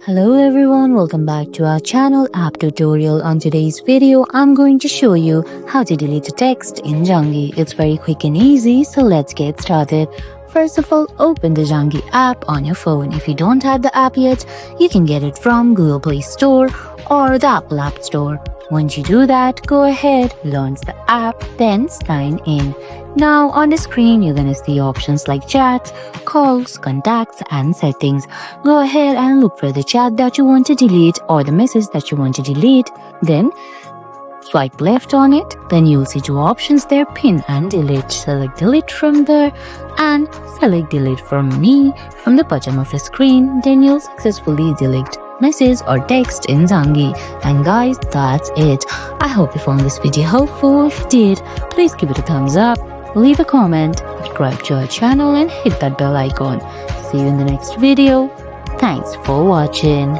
Hello everyone, welcome back to our channel app tutorial. On today's video, I'm going to show you how to delete a text in Zangi. It's very quick and easy, so let's get started. First of all, open the Zangi app on your phone. If you don't have the app yet, you can get it from Google Play Store or the Apple App Store. Once you do that, go ahead, launch the app, then sign in. Now on the screen, you're gonna see options like chat, calls, contacts, and settings. Go ahead and look for the chat that you want to delete or the message that you want to delete. Then swipe left on it. Then you'll see two options there, pin and delete. Select delete from there and select delete from me from the bottom of the screen. Then you'll successfully delete message or text in Zangi. And guys, that's it. I hope you found this video helpful. If you did, please give it a thumbs up, leave a comment, subscribe to our channel and hit that bell icon. See you in the next video. Thanks for watching.